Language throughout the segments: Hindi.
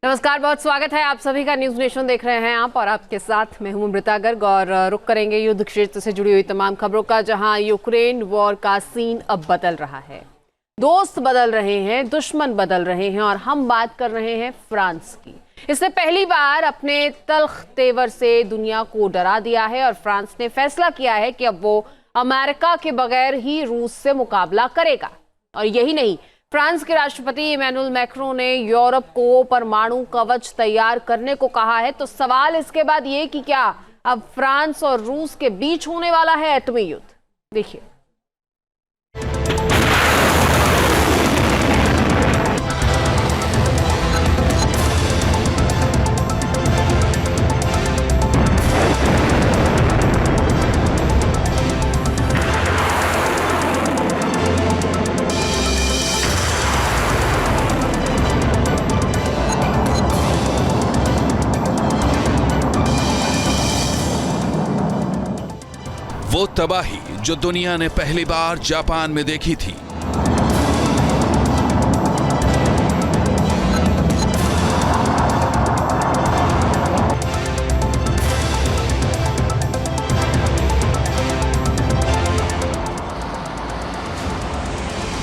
नमस्कार, बहुत स्वागत है आप सभी का। न्यूज नेशन देख रहे हैं आप और आपके साथ मैं हूं अमृता गर्ग और रुक करेंगे युद्ध क्षेत्र से जुड़ी हुई तमाम खबरों का, जहां यूक्रेन वॉर का सीन अब बदल रहा है। दोस्त बदल रहे हैं, दुश्मन बदल रहे हैं और हम बात कर रहे हैं फ्रांस की। इसने पहली बार अपने तल्ख तेवर से दुनिया को डरा दिया है और फ्रांस ने फैसला किया है कि अब वो अमेरिका के बगैर ही रूस से मुकाबला करेगा। और यही नहीं, फ्रांस के राष्ट्रपति इमैनुअल मैक्रों ने यूरोप को परमाणु कवच तैयार करने को कहा है। तो सवाल इसके बाद ये कि क्या अब फ्रांस और रूस के बीच होने वाला है एटमी युद्ध? देखिए, वो तबाही जो दुनिया ने पहली बार जापान में देखी थी।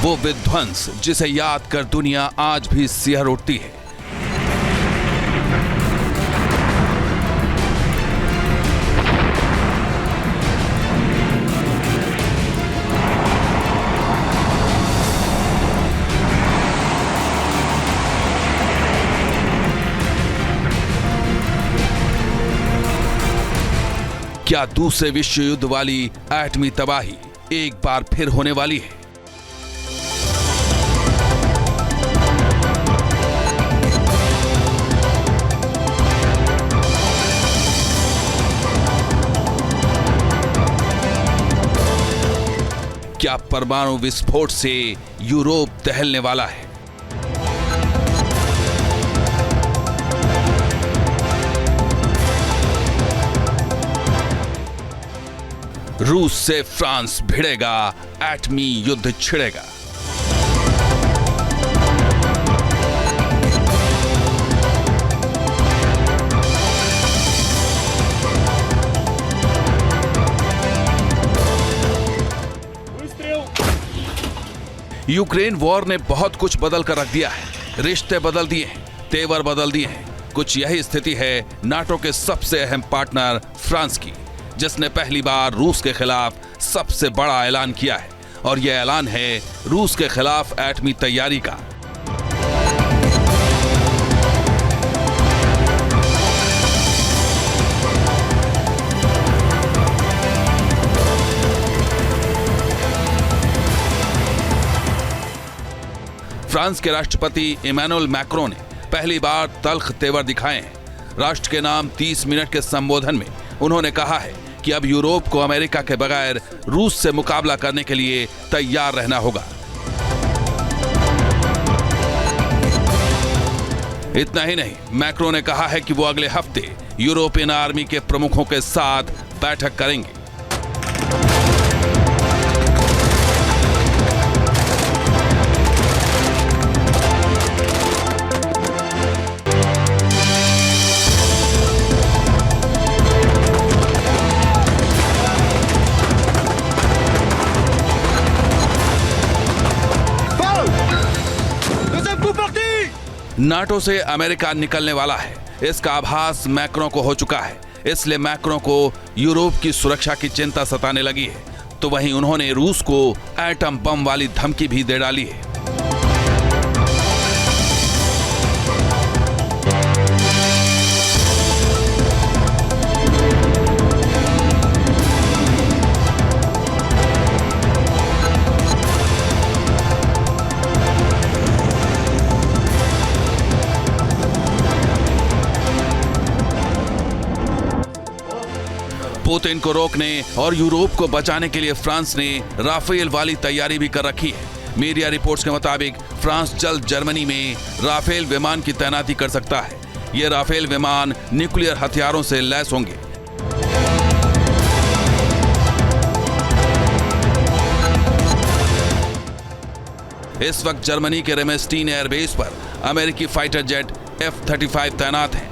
वो विध्वंस जिसे याद कर दुनिया आज भी सिहर उठती है। क्या दूसरे विश्व युद्ध वाली एटमी तबाही एक बार फिर होने वाली है? क्या परमाणु विस्फोट से यूरोप दहलने वाला है? रूस से फ्रांस भिड़ेगा, एटमी युद्ध छिड़ेगा। यूक्रेन वॉर ने बहुत कुछ बदल कर रख दिया है। रिश्ते बदल दिए हैं, तेवर बदल दिए हैं। कुछ यही स्थिति है नाटो के सबसे अहम पार्टनर फ्रांस की, जिसने पहली बार रूस के खिलाफ सबसे बड़ा ऐलान किया है। और यह ऐलान है रूस के खिलाफ एटमी तैयारी का। फ्रांस के राष्ट्रपति इमैनुअल मैक्रों ने पहली बार तल्ख तेवर दिखाए हैं। राष्ट्र के नाम 30 मिनट के संबोधन में उन्होंने कहा है कि अब यूरोप को अमेरिका के बगैर रूस से मुकाबला करने के लिए तैयार रहना होगा। इतना ही नहीं, मैक्रों ने कहा है कि वो अगले हफ्ते यूरोपियन आर्मी के प्रमुखों के साथ बैठक करेंगे। नाटो से अमेरिका निकलने वाला है, इसका आभास मैक्रों को हो चुका है। इसलिए मैक्रों को यूरोप की सुरक्षा की चिंता सताने लगी है। तो वहीं उन्होंने रूस को एटम बम वाली धमकी भी दे डाली है। पुतिन को रोकने और यूरोप को बचाने के लिए फ्रांस ने राफेल वाली तैयारी भी कर रखी है। मीडिया रिपोर्ट्स के मुताबिक फ्रांस जल्द जर्मनी में राफेल विमान की तैनाती कर सकता है। ये राफेल विमान न्यूक्लियर हथियारों से लैस होंगे। इस वक्त जर्मनी के रेमेस्टीन एयरबेस पर अमेरिकी फाइटर जेट F-35 तैनात हैं।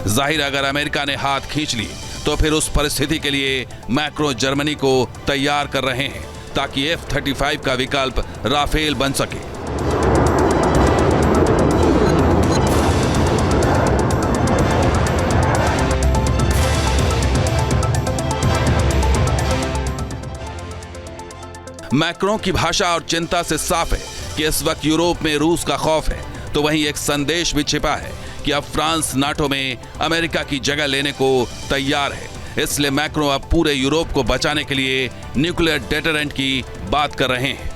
जाहिर अगर अमेरिका ने हाथ खींच लिए तो फिर उस परिस्थिति के लिए मैक्रो जर्मनी को तैयार कर रहे हैं ताकि F-35 का विकल्प राफेल बन सके। मैक्रों की भाषा और चिंता से साफ है कि इस वक्त यूरोप में रूस का खौफ है, तो वहीं एक संदेश भी छिपा है कि अब फ्रांस नाटो में अमेरिका की जगह लेने को तैयार है। इसलिए मैक्रो अब पूरे यूरोप को बचाने के लिए न्यूक्लियर डेटरेंट की बात कर रहे हैं।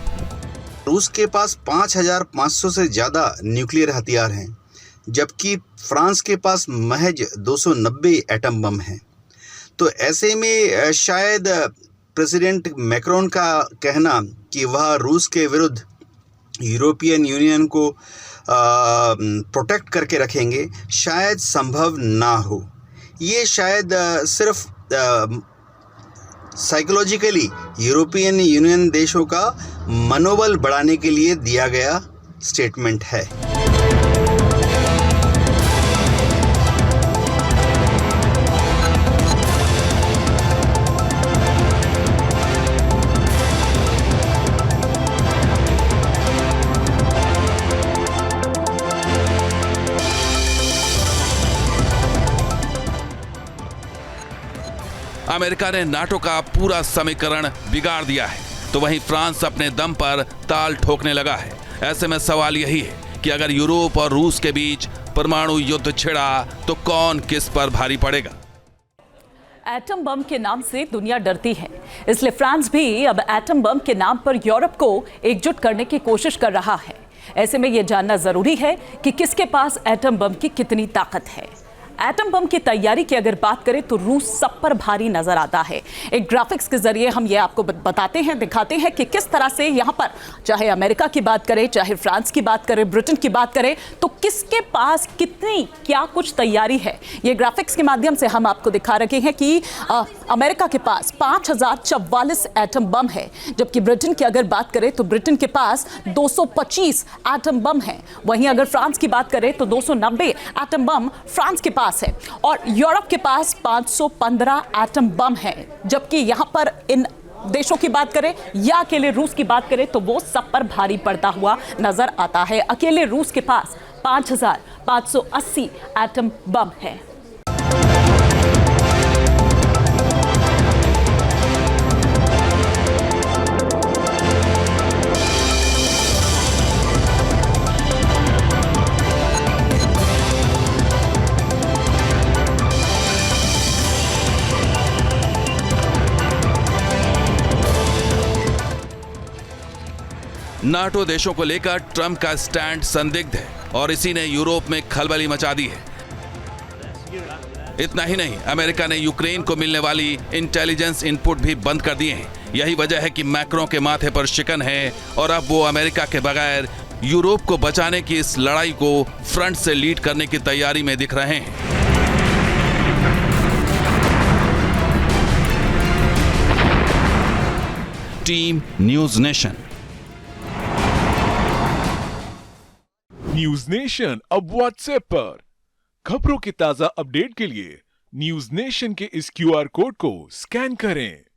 रूस के पास 5,500 से ज़्यादा न्यूक्लियर हथियार हैं, जबकि फ्रांस के पास महज 290 एटम बम हैं। तो ऐसे में शायद प्रेसिडेंट मैक्रोन का कहना कि वह रूस के विरुद्ध यूरोपियन यूनियन को प्रोटेक्ट करके रखेंगे शायद संभव ना हो। ये शायद सिर्फ साइकोलॉजिकली यूरोपियन यूनियन देशों का मनोबल बढ़ाने के लिए दिया गया स्टेटमेंट है। अमेरिका ने नाटो का पूरा समीकरण बिगाड़ दिया है, तो वहीं फ्रांस अपने दम पर ताल ठोकने लगा है। ऐसे में सवाल यही है कि अगर यूरोप और रूस के बीच परमाणु युद्ध छिड़ा तो कौन किस पर भारी पड़ेगा। एटम बम के नाम से दुनिया डरती है, इसलिए फ्रांस भी अब एटम बम के नाम पर यूरोप को एकजुट करने की कोशिश कर रहा है। ऐसे में यह जानना जरूरी है कि किसके पास एटम बम की कितनी ताकत है। एटम बम की तैयारी की अगर बात करें तो रूस सब पर भारी नजर आता है। एक ग्राफिक्स के जरिए हम ये आपको बताते हैं, दिखाते हैं कि किस तरह से यहाँ पर चाहे अमेरिका की बात करें, चाहे फ्रांस की बात करें, ब्रिटेन की बात करें, तो किसके पास कितनी क्या कुछ तैयारी है। ये ग्राफिक्स के माध्यम से हम आपको दिखा रहे हैं कि अमेरिका के पास 5,044 एटम बम है, जबकि ब्रिटेन की अगर बात करें तो ब्रिटेन के पास 225 एटम बम है। वहीं अगर फ्रांस की बात करें तो 290 एटम बम फ्रांस के पास है और यूरोप के पास 515 एटम बम है। जबकि यहां पर इन देशों की बात करें या अकेले रूस की बात करें तो वो सब पर भारी पड़ता हुआ नजर आता है। अकेले रूस के पास 5,580 एटम बम है। नाटो देशों को लेकर ट्रंप का स्टैंड संदिग्ध है और इसी ने यूरोप में खलबली मचा दी है। इतना ही नहीं, अमेरिका ने यूक्रेन को मिलने वाली इंटेलिजेंस इनपुट भी बंद कर दिए हैं। यही वजह है कि मैक्रों के माथे पर शिकन है और अब वो अमेरिका के बगैर यूरोप को बचाने की इस लड़ाई को फ्रंट से लीड करने की तैयारी में दिख रहे हैं। Team news nation. News nation अब व्हाट्सएप पर खबरों की ताजा अपडेट के लिए न्यूज नेशन के इस QR कोड को स्कैन करें।